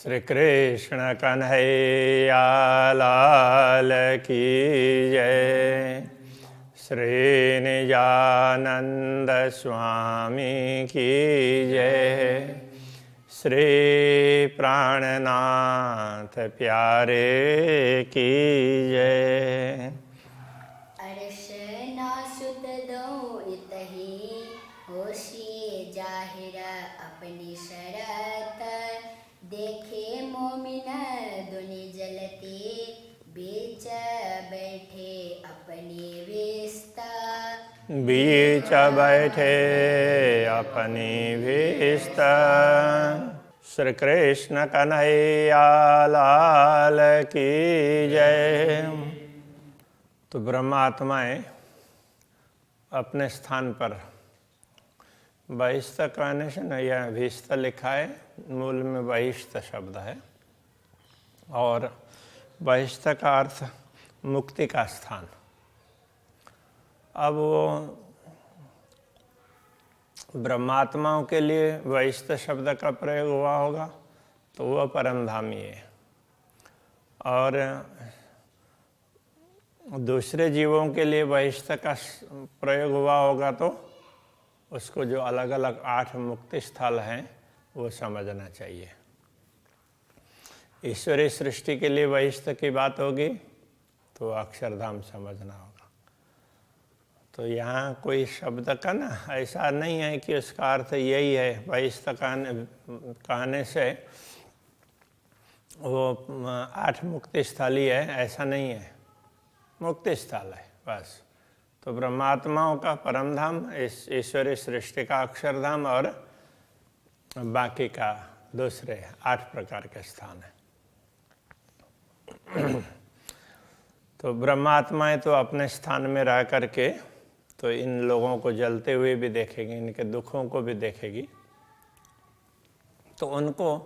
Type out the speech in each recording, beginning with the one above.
श्री कृष्ण कन्हैया लाल की जय। श्री निजानंद स्वामी की जय। श्री प्राणनाथ प्यारे की जय। अर्शना सुत दो इतही होशिए जाहिर अपनी शरत देखे मोमिन दुनि जलती बीच बैठे अपनी विस्ता बीच बैठे अपनी विस्ता। श्री कृष्ण कन्हैया लाल की जय। तो ब्रह्मात्माएं अपने स्थान पर बहिष्ठ कहने से न, यह भीष्ट लिखा है, मूल में बहिष्ठ शब्द है और बहिष्ठ का अर्थ मुक्ति का स्थान। अब वो ब्रह्मात्माओं के लिए बहिष्ठ शब्द का प्रयोग हुआ होगा तो वह परमधामी है, और दूसरे जीवों के लिए बहिष्ठ का प्रयोग हुआ होगा तो उसको जो अलग अलग 8 मुक्ति स्थल हैं वो समझना चाहिए। ईश्वरीय सृष्टि के लिए बहिष्ठ की बात होगी तो अक्षरधाम समझना होगा। तो यहाँ कोई शब्द का ना ऐसा नहीं है कि उसका अर्थ यही है, बहिष्ठ कहने से वो 8 मुक्ति स्थल ही है, ऐसा नहीं है, मुक्ति स्थल है बस। तो ब्रह्मात्माओं का परमधाम, ईश्वरीय सृष्टि का अक्षरधाम और बाकी का दूसरे 8 प्रकार के स्थान है। तो ब्रह्मात्माएं तो अपने स्थान में रह करके तो इन लोगों को जलते हुए भी देखेगी, इनके दुखों को भी देखेगी, तो उनको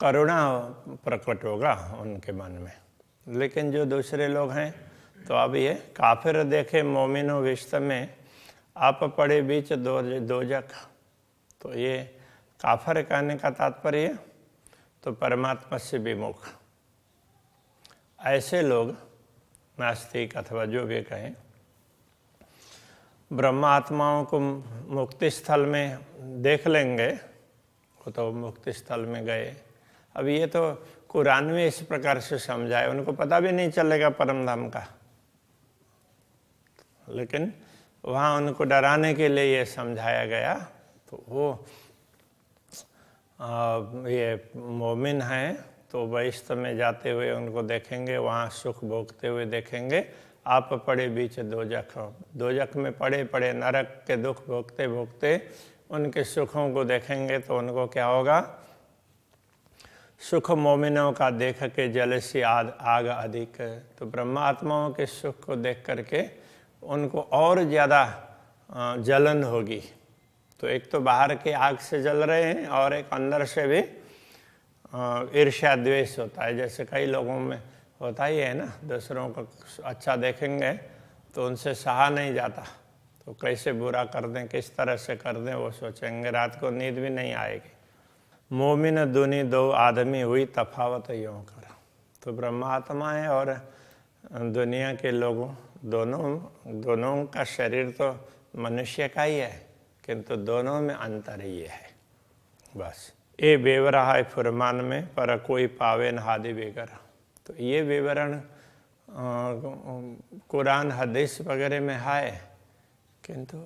करुणा प्रकट होगा उनके मन में। लेकिन जो दूसरे लोग हैं तो अब ये काफिर देखे मोमिनो विश्त में आप पड़े बीच दोजख। तो ये काफिर कहने का तात्पर्य तो परमात्मा से विमुख ऐसे लोग, नास्तिक अथवा जो भी कहें, ब्रह्मात्माओं को मुक्ति स्थल में देख लेंगे, वो तो मुक्ति स्थल में गए। अब ये तो कुरान में इस प्रकार से समझाए, उनको पता भी नहीं चलेगा परमधाम का, लेकिन वहाँ उनको डराने के लिए ये समझाया गया। तो वो ये मोमिन हैं तो बहिष्ठ में जाते हुए उनको देखेंगे, वहाँ सुख भोगते हुए देखेंगे। आप पड़े बीच दोजख, दोजख में पड़े पड़े नरक के दुख भोगते भोगते उनके सुखों को देखेंगे तो उनको क्या होगा? सुख मोमिनों का देख के जल सी आग अधिक। तो ब्रह्मात्माओं के सुख को देख करके उनको और ज़्यादा जलन होगी। तो एक तो बाहर के आग से जल रहे हैं और एक अंदर से भी ईर्ष्या द्वेष होता है, जैसे कई लोगों में होता ही है ना, दूसरों को अच्छा देखेंगे तो उनसे सहा नहीं जाता, तो कैसे बुरा कर दें, किस तरह से कर दें वो सोचेंगे, रात को नींद भी नहीं आएगी। मोमिन दुनी दो आदमी हुई तफावत यूँ कर। तो ब्रह्मात्माएं और दुनिया के लोगों दोनों का शरीर तो मनुष्य का ही है, किंतु दोनों में अंतर ही है बस। ये बेवरा है फुरमान में पर कोई पावे न हादि बेगर। तो ये विवरण कुरान हदीस वगैरह में है, किंतु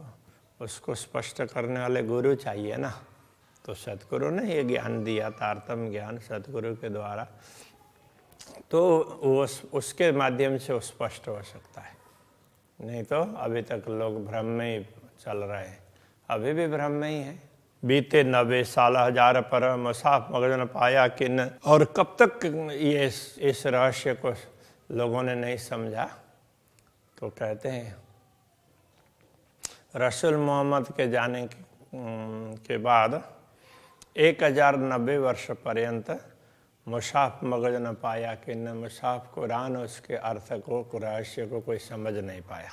उसको स्पष्ट करने वाले गुरु चाहिए ना। तो सतगुरु ने ये ज्ञान दिया, तारतम्य ज्ञान सतगुरु के द्वारा, तो वो उसके माध्यम से वो स्पष्ट हो सकता है। नहीं तो अभी तक लोग भ्रम में ही चल रहे हैं, अभी भी भ्रम में ही है। बीते 90 साल हजार पर मुसाफ मगन पाया किन। और कब तक ये इस रहस्य को लोगों ने नहीं समझा? तो कहते हैं रसूल मोहम्मद के जाने के बाद 1090 वर्ष पर्यंत मुसाफ मगज न पाया कि न मुसाफ कुरान उसके अर्थ को, रहस्य को कोई समझ नहीं पाया।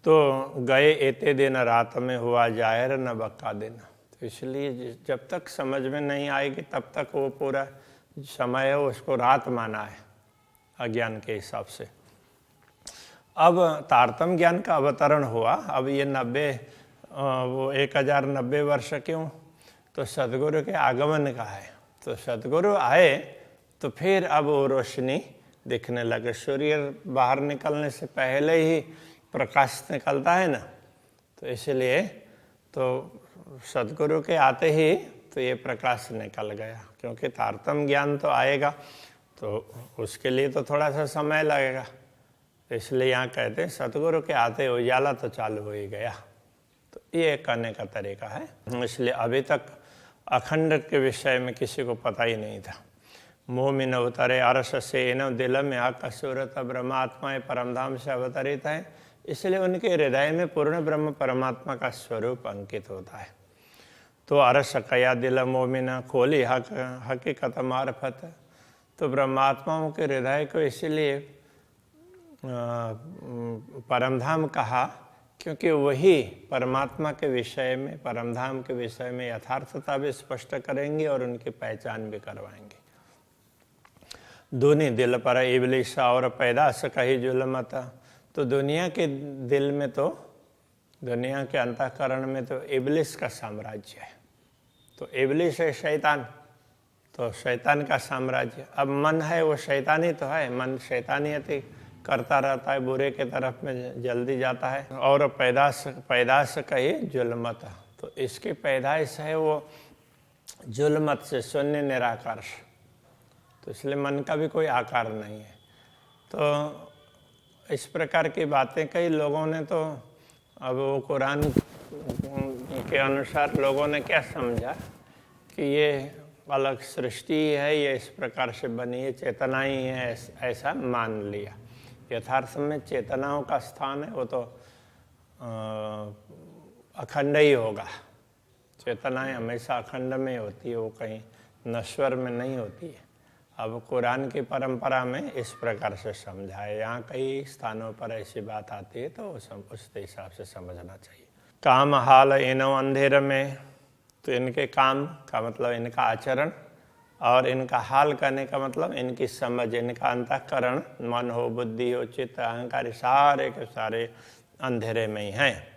तो गए एते दिन रात में हुआ जाहिर न बक्का दिन। तो इसलिए जब तक समझ में नहीं आएगी तब तक वो पूरा समय है उसको रात माना है अज्ञान के हिसाब से। अब तारतम्य ज्ञान का अवतरण हुआ। अब ये 1090 वर्ष क्यों? तो सदगुरु के आगमन का है। तो सदगुरु आए तो फिर अब वो रोशनी दिखने लगे। सूर्य बाहर निकलने से पहले ही प्रकाश निकलता है ना, तो इसलिए तो सदगुरु के आते ही तो ये प्रकाश निकल गया। क्योंकि तारतम्य ज्ञान तो आएगा तो उसके लिए तो थोड़ा सा समय लगेगा, इसलिए यहाँ कहते हैं सतगुरु के आते उजाला तो चालू हो ही गया। तो ये करने का तरीका है। इसलिए अभी तक अखंड के विषय में किसी को पता ही नहीं था। मोह में न उतरे अरस से इन दिल में आकसूरत ब्रह्मात्मा परमधाम से अवतरित है, इसलिए उनके हृदय में पूर्ण ब्रह्म परमात्मा का स्वरूप अंकित होता है। तो अरस कया दिल मोमिन खोली हकीकत मार्फत। तो ब्रह्मात्माओं के हृदय को इसीलिए परमधाम कहा क्योंकि वही परमात्मा के विषय में, परमधाम के विषय में यथार्थता भी स्पष्ट करेंगे और उनकी पहचान भी करवाएंगे। दूनी दिल पर इबलिस और पैदाश कही जुलमत। तो दुनिया के दिल में तो, दुनिया के अंतःकरण में तो इबलिस का साम्राज्य है। तो इबलिस है शैतान, तो शैतान का साम्राज्य। अब मन है वो शैतानी तो है, मन शैतानियत करता रहता है, बुरे के तरफ में जल्दी जाता है। और पैदाश कही जुल्मत। तो इसकी पैदाइश है वो जुल्मत से, शून्य निराकार से। तो इसलिए मन का भी कोई आकार नहीं है। तो इस प्रकार की बातें कई लोगों ने तो, अब वो कुरान के अनुसार लोगों ने क्या समझा कि ये अलग सृष्टि है, ये इस प्रकार से बनी है, चेतना ही है, ऐसा मान लिया। यथार्थ में चेतनाओं का स्थान है वो तो अखंड ही होगा। चेतनाएं हमेशा अखंड में होती है, वो कहीं नश्वर में नहीं होती है। अब कुरान की परंपरा में इस प्रकार से समझा है। यहाँ कई स्थानों पर ऐसी बात आती है तो उस हिसाब से समझना चाहिए। काम हाल इनो अंधेर में, तो इनके काम का मतलब इनका आचरण, और इनका हाल करने का मतलब इनकी समझ, इनका अंतःकरण, मन हो, बुद्धि हो, चित्त, अहंकार, सारे के सारे अंधेरे में ही हैं।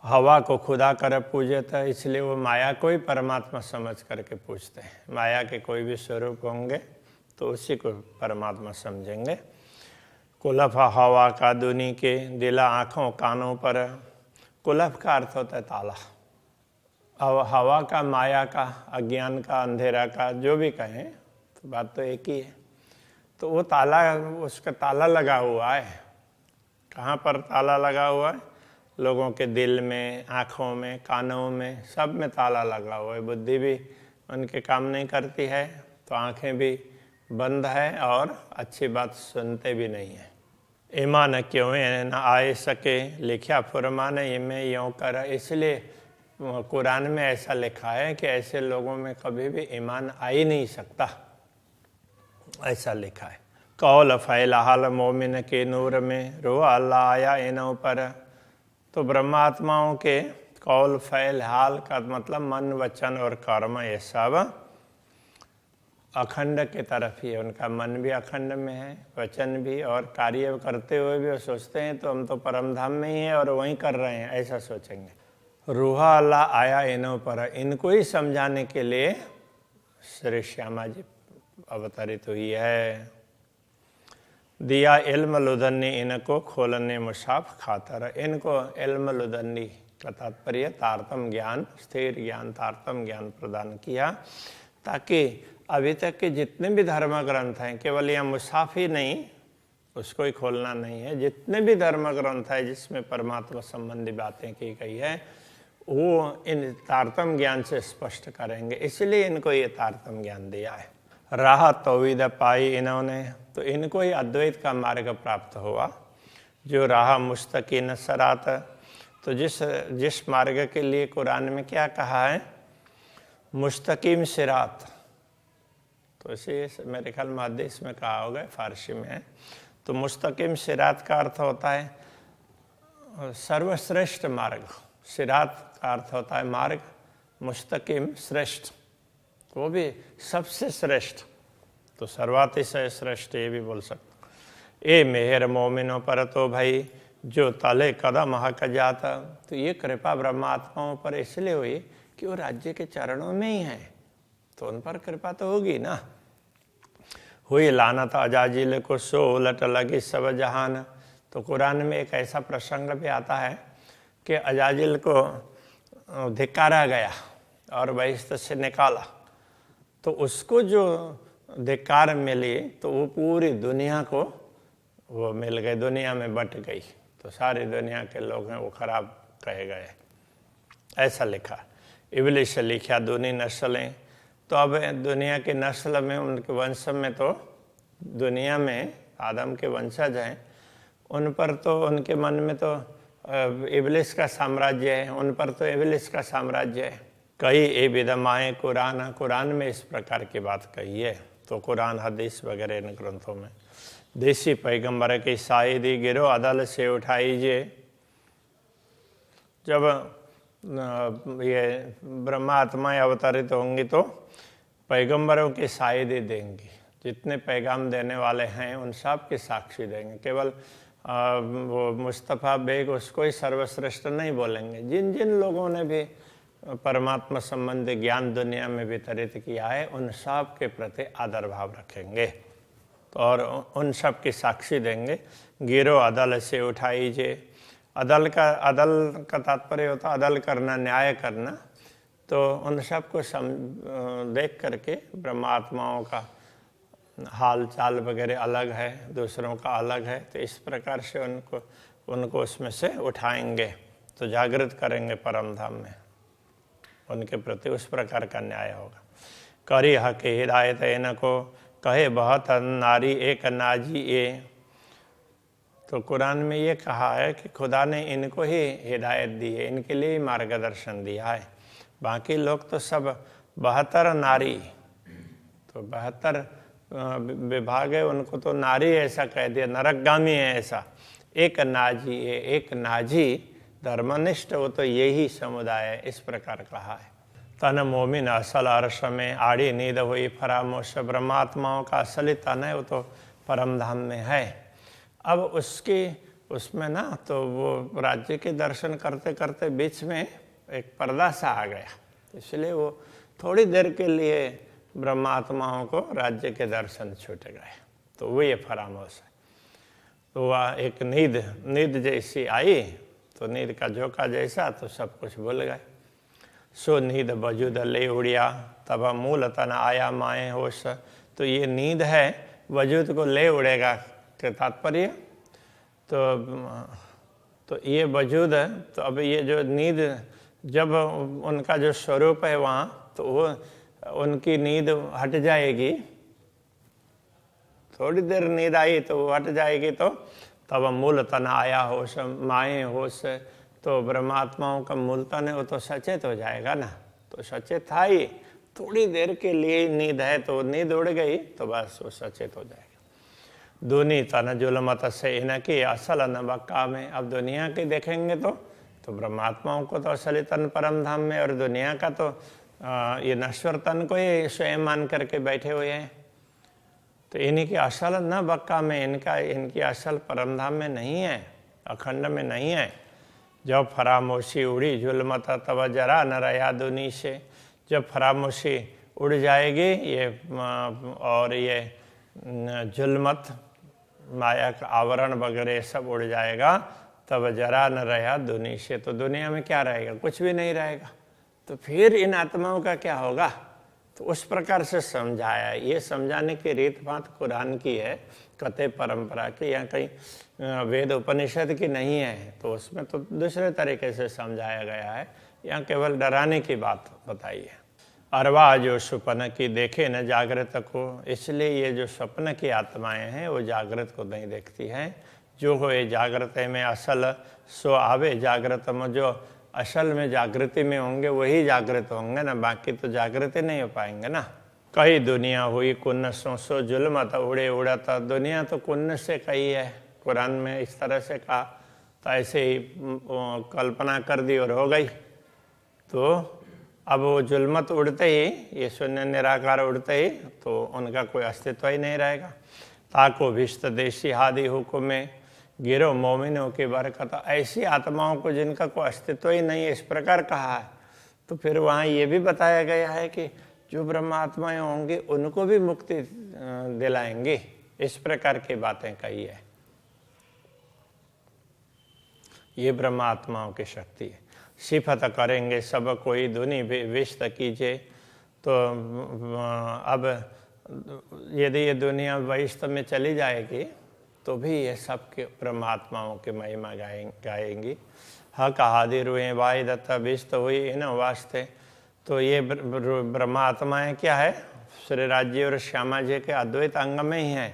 हवा को खुदा कर पूजे था, इसलिए वो माया को ही परमात्मा समझ करके पूछते हैं। माया के कोई भी स्वरूप होंगे तो उसी को परमात्मा समझेंगे। कुलफ हवा का दुनी के दिला आँखों कानों पर। कुलफ का अर्थ होता है ताला। अब हवा का, माया का, अज्ञान का, अंधेरा का, जो भी कहें तो बात तो एक ही है। तो वो ताला, उसका ताला लगा हुआ है। कहाँ पर ताला लगा हुआ है? लोगों के दिल में, आँखों में, कानों में, सब में ताला लगा हुआ है। बुद्धि भी उनके काम नहीं करती है तो आँखें भी बंद है और अच्छी बात सुनते भी नहीं है। ईमान क्यों न आए सके लिखा फुरमान इमें यों कर। इसलिए कुरान में ऐसा लिखा है कि ऐसे लोगों में कभी भी ईमान आ ही नहीं सकता, ऐसा लिखा है। कौल फैला हाल मोमिन के नूर में रो अल्लाह आया इनों पर। तो ब्रह्मात्माओं के कौल फैल हाल का मतलब मन, वचन और कर्म, ये सब अखंड के तरफ ही है। उनका मन भी अखंड में है, वचन भी, और कार्य करते हुए भी वो सोचते हैं तो हम तो परमधाम में ही हैं और वहीं कर रहे हैं, ऐसा सोचेंगे। रूहा अल्लाह आया इनों पर, इनको ही समझाने के लिए श्री श्यामा जी अवतरित हुई है। दिया इल्म लुदन्नी इनको खोलने मुसाफ खातर। इनको इल्म लुदन्नी का तात्पर्य तारतम ज्ञान, स्थिर ज्ञान, तारतम ज्ञान प्रदान किया, ताकि अभी तक के जितने भी धर्म ग्रंथ हैं, केवल यह मुसाफ ही नहीं, उसको ही खोलना नहीं है, जितने भी धर्म ग्रंथ है जिसमें परमात्मा संबंधी बातें की गई है वो इन तारतम ज्ञान से स्पष्ट करेंगे। इसलिए इनको ये तारतम ज्ञान दिया है। राह तौहीद पाई इन्होंने, तो इनको ही अद्वैत का मार्ग प्राप्त हुआ। जो राह मुस्तकीन सरात, तो जिस मार्ग के लिए कुरान में क्या कहा है? मुस्तकीम सिरात। तो इसी मेरे ख्याल में हदीस में कहा होगा, फारसी में है। तो मुस्तकीम सिरात का अर्थ होता है सर्वश्रेष्ठ मार्ग। सिरात का अर्थ होता है मार्ग, मुस्तकीम श्रेष्ठ। तो वो भी सबसे श्रेष्ठ, तो सर्वातिशय श्रेष्ठ ये भी बोल सकते। ए मेहर मोमिनों पर तो भाई जो तले कदम हक जाता, तो ये कृपा ब्रह्मात्माओं पर इसलिए हुई कि वो राज्य के चरणों में ही है, तो उन पर कृपा तो होगी ना। हुई लानत अजाजिल को सो उलट लगी सब जहान। तो कुरान में एक ऐसा प्रसंग भी आता है कि अजाजिल को धिक्कारा गया और बहिश्त से निकाला, तो उसको जो धिक्कार मिली तो वो पूरी दुनिया को वो मिल गई, दुनिया में बट गई, तो सारी दुनिया के लोग हैं वो खराब कहे गए, ऐसा लिखा। इब्लिस लिखा दूनी नस्लें, तो अब दुनिया की नस्ल में उनके वंश में तो दुनिया में आदम के वंशज हैं, उन पर तो उनके मन में तो इब्लिस का साम्राज्य है, उन पर तो इब्लिस का साम्राज्य है। कई ए विदमाए कुरान, कुरान में इस प्रकार की बात कही है। तो कुरान हदीस वगैरह इन ग्रंथों में देसी पैगंबर की शायदी गिरो अदल से उठाइए। जब ये ब्रह्मा आत्माएं अवतरित होंगी तो पैगंबरों की शायदी देंगी, जितने पैगाम देने वाले हैं उन सब की साक्षी देंगे। केवल वो मुस्तफ़ा बेग उसको ही सर्वश्रेष्ठ नहीं बोलेंगे, जिन जिन लोगों ने भी परमात्मा संबंधी ज्ञान दुनिया में वितरित किया है उन सब के प्रति आदर भाव रखेंगे, तो और उन सब की साक्षी देंगे। गिरो अदल से उठाइए। अदल का तात्पर्य होता है अदल करना, न्याय करना। तो उन सब को देख करके ब्रह्मात्माओं का हाल चाल वगैरह अलग है, दूसरों का अलग है, तो इस प्रकार से उनको उसमें से उठाएंगे, तो जागृत करेंगे परम धाम में, उनके प्रति उस प्रकार का न्याय होगा। करी हक हिदायत इनको कहे बहुत नारी एक नाजी ए। तो कुरान में ये कहा है कि खुदा ने इनको ही हिदायत दी है, इनके लिए ही मार्गदर्शन दिया है। बाकी लोग तो सब 72 नारी, तो 72 विभाग है, उनको तो नारी ऐसा कह दिया, नरकगामी है ऐसा। एक नाजी है, एक नाजी धर्मनिष्ठ, वो तो यही समुदाय है, इस प्रकार कहा है। तन मोमिन असल अर्श में आड़ी नींद हुई फरामोश। ब्रह्मात्माओं का असली तन है वो तो परम धाम में है। अब उसमें ना तो वो राज्य के दर्शन करते करते बीच में एक पर्दा सा आ गया, इसलिए वो थोड़ी देर के लिए ब्रह्मात्माओं को राज्य के दर्शन छूट गए, तो वो ये फरामोश है। तो वह एक नींद जैसी आई, तो नींद का झोंका जैसा, तो सब कुछ भूल गए। सो नींद वजूद ले उड़िया तब मूल तन आया माए होश। तो ये नींद है वजूद को ले उड़ेगा के तात्पर्य, तो ये वजूद है। तो अब ये जो नींद, जब उनका जो स्वरूप है वहाँ, तो वो उनकी नींद हट जाएगी, थोड़ी देर नींद आई तो वो हट जाएगी, तो तब मूल तन आया होश माए होश। तो ब्रह्मात्माओं का मूल तन है वो तो सचेत हो जाएगा ना, तो सचेत था ही, थोड़ी देर के लिए नींद है, तो नींद उड़ गई तो बस वो सचेत हो जाएगा। दूनी तन जुलमत से इनकी असल न बक्का में। अब दुनिया के देखेंगे तो ब्रह्मात्माओं को तो असली तन परम धाम में, और दुनिया का तो ये नश्वर तन को ही स्वयं मान करके बैठे हुए हैं। तो इन्हीं की असल न बक्का में, इनकी असल परम धाम में नहीं है, अखंड में नहीं है। जब फरामोशी उड़ी जुल्मत तब जरा न रहा दुनी से। जब फरामोशी उड़ जाएगी ये और ये जुल्मत माया का आवरण वगैरह सब उड़ जाएगा, तब जरा न रहा दुनी से। तो दुनिया में क्या रहेगा, कुछ भी नहीं रहेगा। तो फिर इन आत्माओं का क्या होगा, तो उस प्रकार से समझाया। ये समझाने की रीत बात कुरान की है, कते परंपरा की, या कहीं वेद उपनिषद की नहीं है, तो उसमें तो दूसरे तरीके से समझाया गया है। यहाँ केवल डराने की बात बताई है। अरवा जो स्वप्न की देखे न जागृत को, इसलिए ये जो स्वप्न की आत्माएं हैं वो जागृत को नहीं देखती हैं। जो हो ये जागृत में असल सो आवे जागृत में, जो असल में जागृति में होंगे वही जागृत होंगे ना, बाकी तो जागृति नहीं हो पाएंगे ना। कई दुनिया हुई कुन्न सो जुल्मत उड़े उड़ता। दुनिया तो कुन्न से कही है, कुरान में इस तरह से कहा, तो ऐसे ही कल्पना कर दी और हो गई। तो अब वो जुल्मत उड़ते ही, ये शून्य निराकार उड़ते ही, तो उनका कोई अस्तित्व ही नहीं रहेगा। ताको भिष्ट देशी हादि हुकुमे गिरो मोमिनों की बरकत। ऐसी आत्माओं को जिनका कोई अस्तित्व ही नहीं है, इस प्रकार कहा है। तो फिर वहाँ ये भी बताया गया है कि जो ब्रह्मात्माएं होंगी उनको भी मुक्ति दिलाएंगे, इस प्रकार की बातें कही है। ये ब्रह्मात्माओं की शक्ति है। सिफत करेंगे सब कोई धुनि विस्त कीजिए। तो अब यदि ये दुनिया वैष्णव में चली जाएगी तो भी ये सबके परमात्माओं की महिमा गाएंगी। हक हादि रुए वाई दत्ता विस्त हुई इन वास्ते। तो ये ब्रह्मात्माएं क्या है, श्री राज्य और श्यामा जी के अद्वैत अंग में ही है।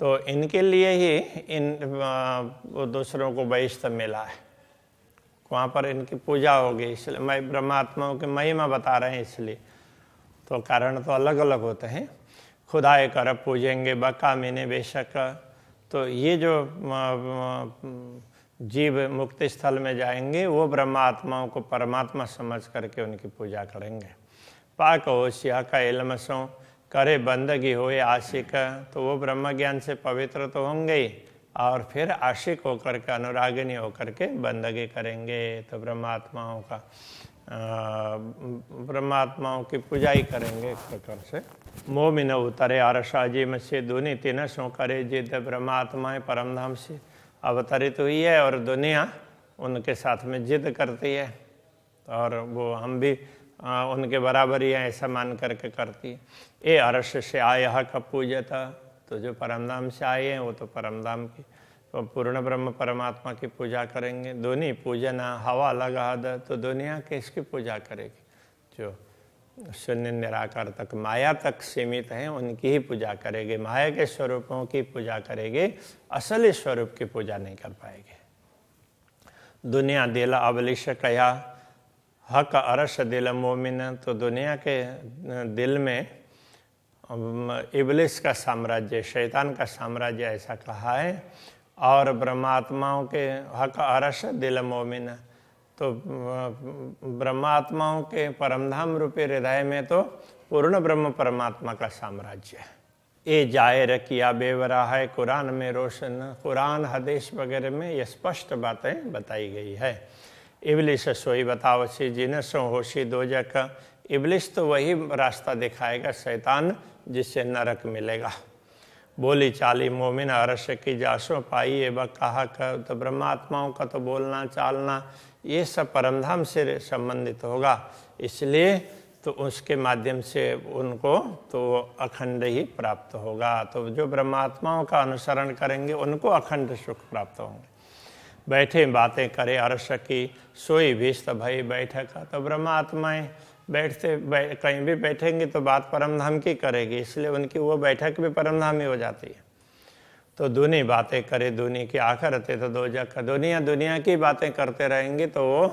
तो इनके लिए ही वो दूसरों को वैष्णव मिला है, वहाँ पर इनकी पूजा होगी। इसलिए मैं ब्रह्मात्माओं की महिमा बता रहे हैं इसलिए। तो कारण तो अलग अलग होते हैं। खुदाए कर पूजेंगे बका मीने बेशक। तो ये जो जीव मुक्ति स्थल में जाएंगे वो ब्रह्मात्माओं को परमात्मा समझ करके उनकी पूजा करेंगे। पाक होशिया का इल्मसों करे बंदगी होए आशिक। तो वो ब्रह्म ज्ञान से पवित्र तो होंगे ही, और फिर आशिक होकर के, अनुरागिनी होकर के बंदगी करेंगे। तो ब्रह्मात्माओं की पूजा ही करेंगे एक प्रकार से। मोमिन उतरे आरसाजी में से दुनि तीन सो करे जिद। ब्रह्मात्माएं परमधाम से अवतरित हुई है और दुनिया उनके साथ में जिद करती है, और वो हम भी उनके बराबर ही ऐसा मान करके करती है। ए अरश से आया का पूजता। तो जो परमधाम से आए हैं वो तो परमधाम की, तो पूर्ण ब्रह्म परमात्मा की पूजा करेंगे। दुनि पूजना हवा लगा द। तो दुनिया किसकी पूजा करेगी? जो शून्य निराकार तक, माया तक सीमित हैं, उनकी ही पूजा करेंगे। माया के स्वरूपों की पूजा करेंगे, असली स्वरूप की पूजा नहीं कर पाएंगे। दुनिया दिल अबलिश कया हक अरश दिल मोमिन। तो दुनिया के दिल में इबलिस का साम्राज्य, शैतान का साम्राज्य ऐसा कहा है। और ब्रह्मात्माओं के हक अरश दिल मोमिन। तो ब्रह्मात्माओं के परमधाम रूपी हृदय में तो पूर्ण ब्रह्म परमात्मा का साम्राज्य है। ये जाहिर किया बेवरा है कुरान में रोशन। कुरान हदीस वगैरह में ये स्पष्ट बातें बताई गई है। इबलिस सोई बतावसी जिन सो होशी दोजक। इबलिस तो वही रास्ता दिखाएगा, शैतान, जिससे नरक मिलेगा। बोली चाली मोमिन अरश की जासो पाई ए कहा कर। तो ब्रह्मात्माओं का तो बोलना चालना ये सब परमधाम से संबंधित होगा, इसलिए तो उसके माध्यम से उनको तो अखंड ही प्राप्त होगा। तो जो ब्रह्मात्माओं का अनुसरण करेंगे उनको अखंड सुख प्राप्त होंगे। बैठे बातें करे अरश की सोई भीष्ट भई बैठक। तो ब्रह्मात्माएं कहीं भी बैठेंगे तो बात परमधाम की करेगी, इसलिए उनकी वो बैठक भी परमधाम ही हो जाती है। तो दुनी बातें करे दुनी की आखिरते तो दोजख। दुनिया की बातें करते रहेंगे तो वो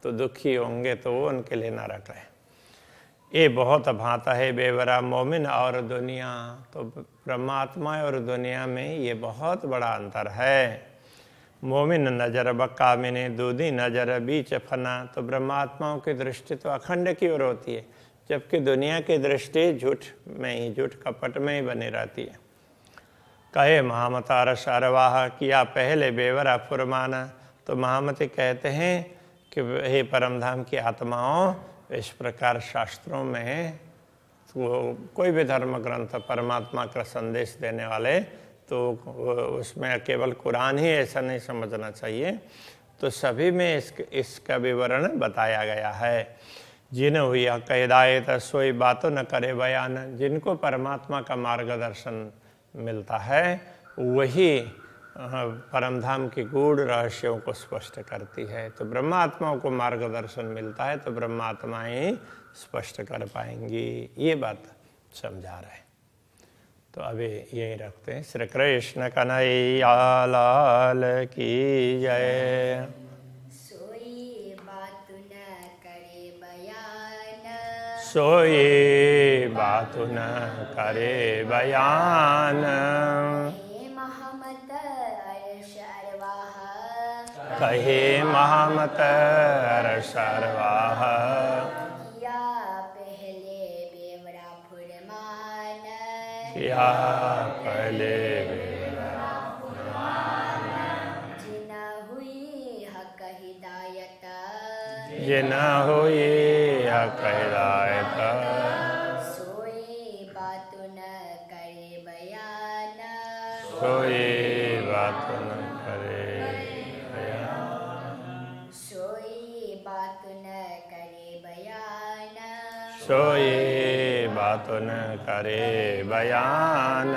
तो दुखी होंगे, तो वो उनके लिए नरक है। ये बहुत भांता है बेवरा मोमिन और दुनिया। तो परमात्मा और दुनिया में ये बहुत बड़ा अंतर है। मोमिन नजर बक्का मिने दूधी नजर बीच फना। तो ब्रह्मात्माओं की दृष्टि तो अखंड की ओर होती है, जबकि दुनिया की दृष्टि झूठ में ही, झूठ कपट में ही बनी रहती है। कहे महामता रस अरवाह किया पहले बेवरा फुरमाना। तो महामती कहते हैं कि हे परमधाम की आत्माओं, इस प्रकार शास्त्रों में वो कोई भी धर्म ग्रंथ परमात्मा का संदेश देने वाले, तो उसमें केवल कुरान ही ऐसा नहीं समझना चाहिए। तो सभी में इसका विवरण बताया गया है। जिन हुई हिदायत सोई बातों न करे बयान। जिनको परमात्मा का मार्गदर्शन मिलता है वही परमधाम की गूढ़ रहस्यों को स्पष्ट करती है। तो ब्रह्मात्माओं को मार्गदर्शन मिलता है तो ब्रह्मात्माएं स्पष्ट कर पाएंगी, ये बात समझा रहे हैं। तो अभी यही रखते हैं। श्री कृष्ण कन्हैया लाल की जय। सोई बात न करे बयान। सोई बात न करे बयान। कहे महमत अर्श अरवाह। कहे महमत अर्श अरवाह। या पहले जिना हुई हक हिदायत जिना हुई हक हिदायत सोई बात न करे बयान कोई बात न करे सोई बात न करे बयान सोई बात न करे बयान